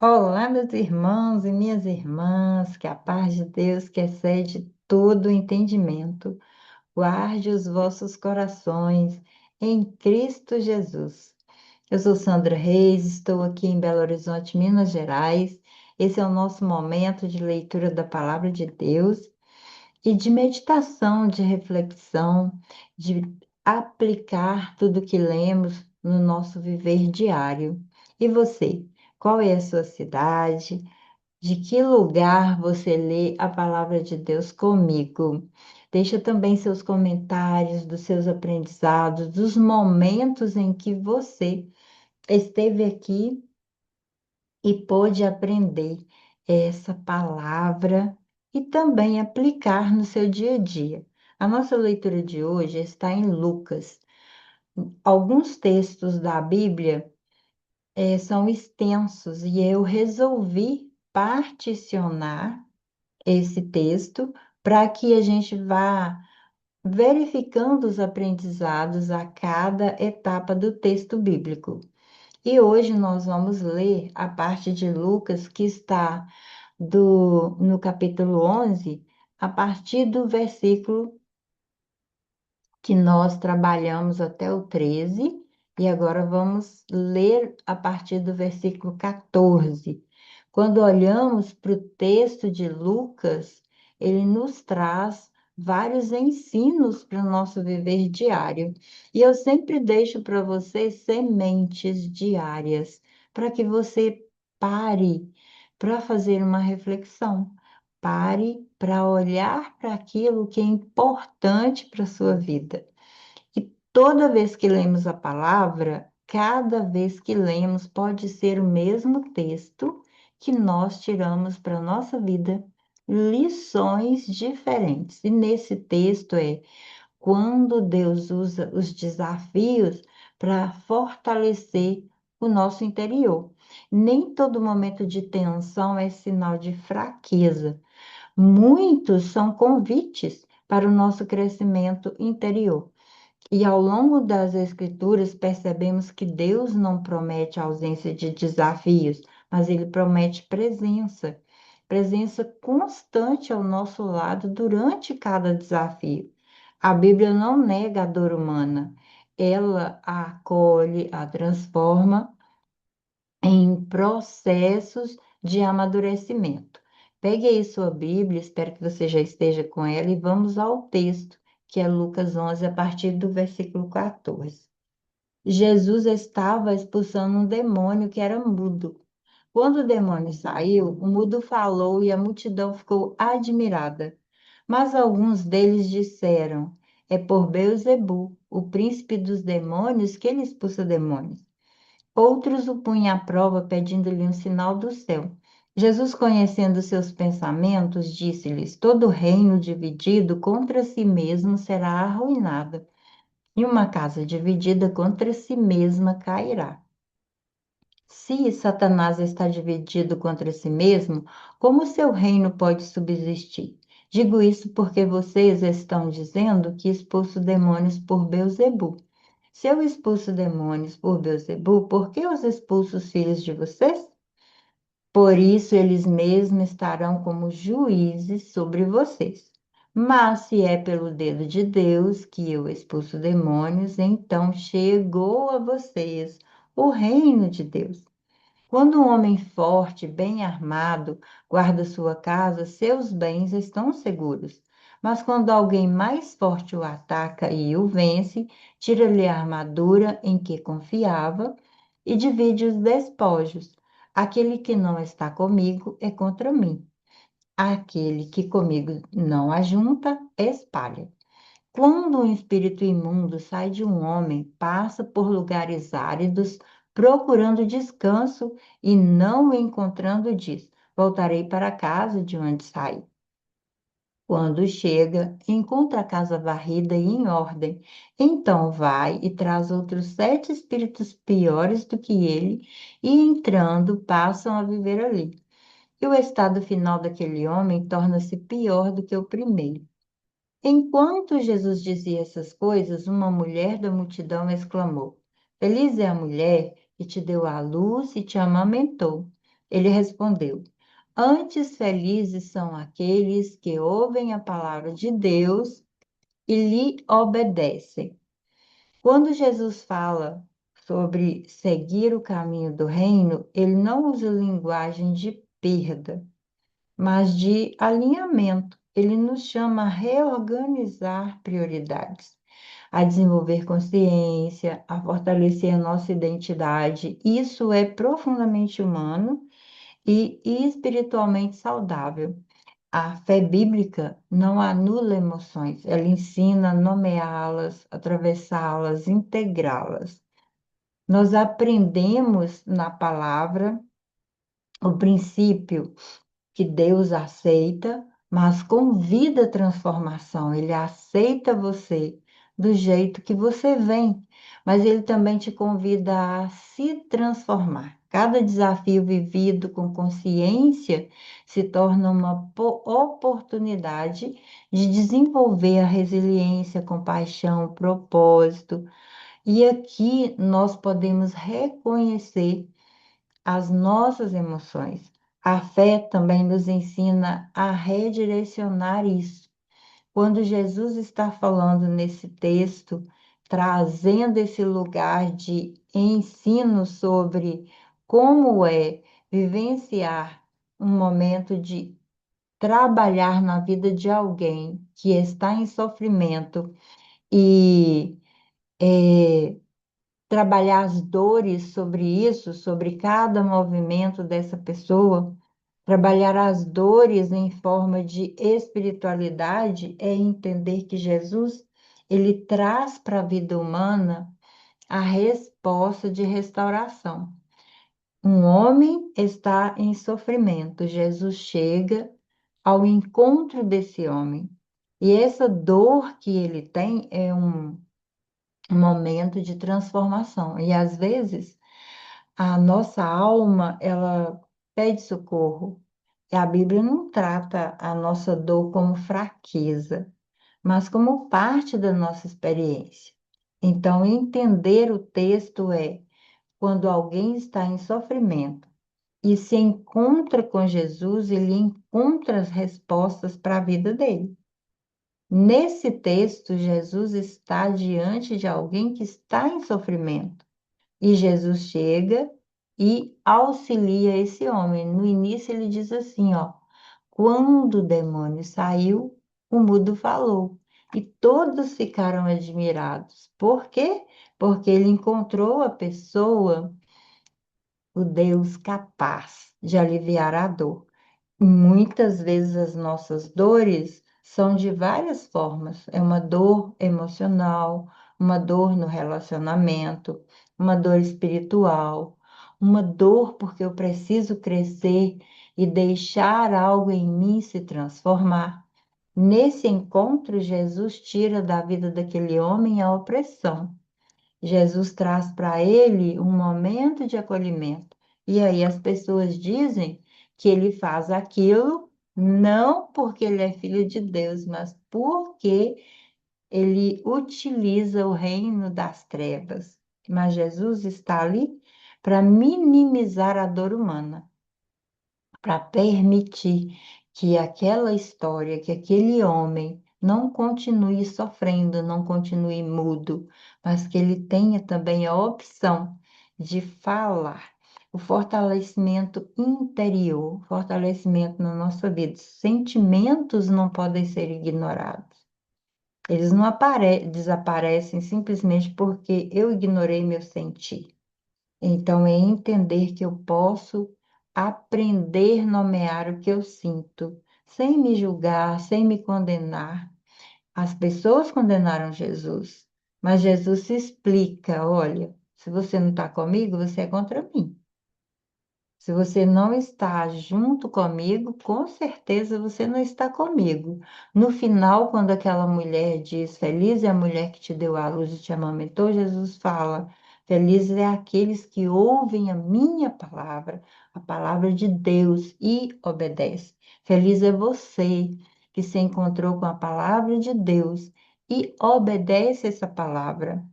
Olá, meus irmãos e minhas irmãs, que a paz de Deus, que excede todo o entendimento, guarde os vossos corações em Cristo Jesus. Eu sou Sandra Reis, estou aqui em Belo Horizonte, Minas Gerais. Esse é o nosso momento de leitura da Palavra de Deus e de meditação, de reflexão, de aplicar tudo que lemos no nosso viver diário. E você? Qual é a sua cidade? De que lugar você lê a palavra de Deus comigo? Deixa também seus comentários dos seus aprendizados, dos momentos em que você esteve aqui e pôde aprender essa palavra e também aplicar no seu dia a dia. A nossa leitura de hoje está em Lucas. Alguns textos da Bíblia são extensos e eu resolvi particionar esse texto para que a gente vá verificando os aprendizados a cada etapa do texto bíblico. E hoje nós vamos ler a parte de Lucas que está no capítulo 11, a partir do versículo que nós trabalhamos até o 13, e agora vamos ler a partir do versículo 14. Quando olhamos para o texto de Lucas, ele nos traz vários ensinos para o nosso viver diário. E eu sempre deixo para você sementes diárias, para que você pare para fazer uma reflexão. Pare para olhar para aquilo que é importante para a sua vida. E toda vez que lemos a palavra, cada vez que lemos, pode ser o mesmo texto que nós tiramos para a nossa vida lições diferentes. E nesse texto é quando Deus usa os desafios para fortalecer o nosso interior. Nem todo momento de tensão é sinal de fraqueza. Muitos são convites para o nosso crescimento interior. E ao longo das Escrituras, percebemos que Deus não promete ausência de desafios, mas Ele promete presença, presença constante ao nosso lado durante cada desafio. A Bíblia não nega a dor humana, ela a acolhe, a transforma em processos de amadurecimento. Pegue aí sua Bíblia, espero que você já esteja com ela, e vamos ao texto, que é Lucas 11, a partir do versículo 14. Jesus estava expulsando um demônio que era mudo. Quando o demônio saiu, o mudo falou e a multidão ficou admirada. Mas alguns deles disseram: é por Beelzebu, o príncipe dos demônios, que ele expulsa demônios. Outros o punham à prova, pedindo-lhe um sinal do céu. Jesus, conhecendo seus pensamentos, disse-lhes: todo reino dividido contra si mesmo será arruinado, e uma casa dividida contra si mesma cairá. Se Satanás está dividido contra si mesmo, como seu reino pode subsistir? Digo isso porque vocês estão dizendo que expulso demônios por Beelzebu. Se eu expulso demônios por Beelzebu, por que os expulso os filhos de vocês? Por isso eles mesmos estarão como juízes sobre vocês. Mas se é pelo dedo de Deus que eu expulso demônios, então chegou a vocês o reino de Deus. Quando um homem forte, bem armado, guarda sua casa, seus bens estão seguros. Mas quando alguém mais forte o ataca e o vence, tira-lhe a armadura em que confiava e divide os despojos. Aquele que não está comigo é contra mim. Aquele que comigo não ajunta, espalha. Quando um espírito imundo sai de um homem, passa por lugares áridos, procurando descanso e não o encontrando, diz: voltarei para a casa de onde saí. Quando chega, encontra a casa varrida e em ordem. Então vai e traz outros 7 espíritos piores do que ele, e entrando, passam a viver ali. E o estado final daquele homem torna-se pior do que o primeiro. Enquanto Jesus dizia essas coisas, uma mulher da multidão exclamou: feliz é a mulher que te deu à luz e te amamentou. Ele respondeu: Antes felizes são aqueles que ouvem a palavra de Deus e lhe obedecem. Quando Jesus fala sobre seguir o caminho do reino, ele não usa linguagem de perda, mas de alinhamento. Ele nos chama a reorganizar prioridades, a desenvolver consciência, a fortalecer a nossa identidade. Isso é profundamente humano e espiritualmente saudável. A fé bíblica não anula emoções, ela ensina a nomeá-las, atravessá-las, integrá-las. Nós aprendemos na palavra o princípio que Deus aceita, mas convida a transformação. Ele aceita você do jeito que você vem, mas ele também te convida a se transformar. Cada desafio vivido com consciência se torna uma oportunidade de desenvolver a resiliência, compaixão, propósito. E aqui nós podemos reconhecer as nossas emoções. A fé também nos ensina a redirecionar isso. Quando Jesus está falando nesse texto, trazendo esse lugar de ensino sobre como é vivenciar um momento de trabalhar na vida de alguém que está em sofrimento e trabalhar as dores sobre isso, sobre cada movimento dessa pessoa, trabalhar as dores em forma de espiritualidade é entender que Jesus, ele traz para a vida humana a resposta de restauração. Um homem está em sofrimento, Jesus chega ao encontro desse homem. E essa dor que ele tem é um momento de transformação. E às vezes a nossa alma, ela pede socorro. E a Bíblia não trata a nossa dor como fraqueza, mas como parte da nossa experiência. Então, entender o texto é quando alguém está em sofrimento e se encontra com Jesus, ele encontra as respostas para a vida dele. Nesse texto, Jesus está diante de alguém que está em sofrimento. E Jesus chega e auxilia esse homem. No início ele diz assim, ó, quando o demônio saiu, o mudo falou. E todos ficaram admirados. Por quê? Porque ele encontrou a pessoa, o Deus capaz de aliviar a dor. Muitas vezes as nossas dores são de várias formas. É uma dor emocional, uma dor no relacionamento, uma dor espiritual, uma dor porque eu preciso crescer e deixar algo em mim se transformar. Nesse encontro, Jesus tira da vida daquele homem a opressão. Jesus traz para ele um momento de acolhimento. E aí as pessoas dizem que ele faz aquilo não porque ele é filho de Deus, mas porque ele utiliza o reino das trevas. Mas Jesus está ali para minimizar a dor humana, para permitir que aquela história, que aquele homem não continue sofrendo, não continue mudo, mas que ele tenha também a opção de falar. O fortalecimento interior, fortalecimento na nossa vida. Sentimentos não podem ser ignorados. Eles não desaparecem simplesmente porque eu ignorei meu sentir. Então, é entender que eu posso aprender a nomear o que eu sinto, sem me julgar, sem me condenar. As pessoas condenaram Jesus, mas Jesus se explica: olha, se você não está comigo, você é contra mim. Se você não está junto comigo, com certeza você não está comigo. No final, quando aquela mulher diz: Feliz é a mulher que te deu a luz e te amamentou, Jesus fala: Felizes é aqueles que ouvem a palavra de Deus, e obedecem. Feliz é você que se encontrou com a palavra de Deus e obedece essa palavra.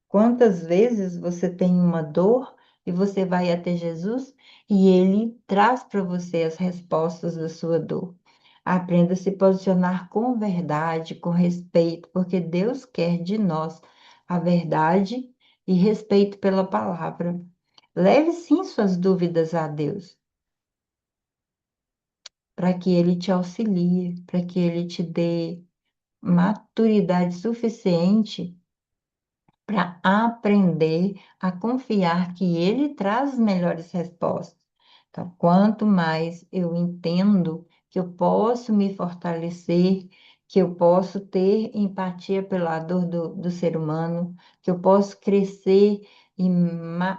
Quantas vezes você tem uma dor e você vai até Jesus e ele traz para você as respostas da sua dor. Aprenda a se posicionar com verdade, com respeito, porque Deus quer de nós a verdade e respeito pela palavra. Leve sim suas dúvidas a Deus, para que Ele te auxilie, para que Ele te dê maturidade suficiente para aprender a confiar que Ele traz as melhores respostas. Então, quanto mais eu entendo que eu posso me fortalecer, que eu posso ter empatia pela dor do ser humano, que eu posso crescer e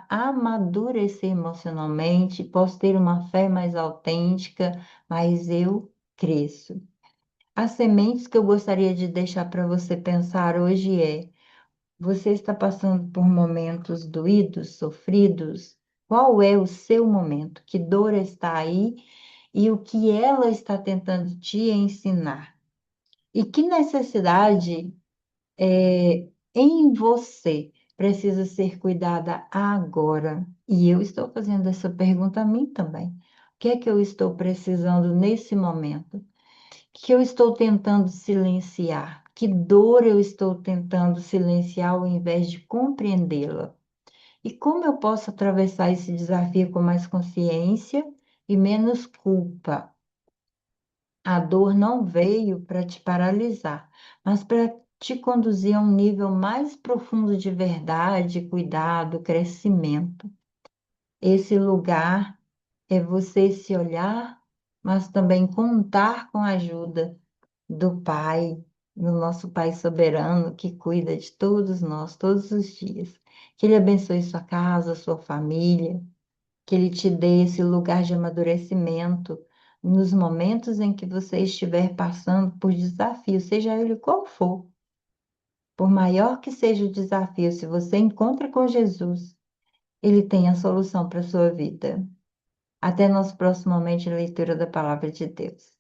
amadurecer emocionalmente, posso ter uma fé mais autêntica, mas eu cresço. As sementes que eu gostaria de deixar para você pensar hoje é: você está passando por momentos doídos, sofridos? Qual é o seu momento? Que dor está aí e o que ela está tentando te ensinar? E que necessidade em você precisa ser cuidada agora? E eu estou fazendo essa pergunta a mim também. O que é que eu estou precisando nesse momento? Que eu estou tentando silenciar? Que dor eu estou tentando silenciar ao invés de compreendê-la? E como eu posso atravessar esse desafio com mais consciência e menos culpa? A dor não veio para te paralisar, mas para te conduzir a um nível mais profundo de verdade, cuidado, crescimento. Esse lugar é você se olhar, mas também contar com a ajuda do Pai, do nosso Pai soberano que cuida de todos nós, todos os dias. Que Ele abençoe sua casa, sua família, que Ele te dê esse lugar de amadurecimento nos momentos em que você estiver passando por desafio, seja ele qual for. Por maior que seja o desafio, se você encontra com Jesus, Ele tem a solução para a sua vida. Até nosso próximo momento de leitura da Palavra de Deus.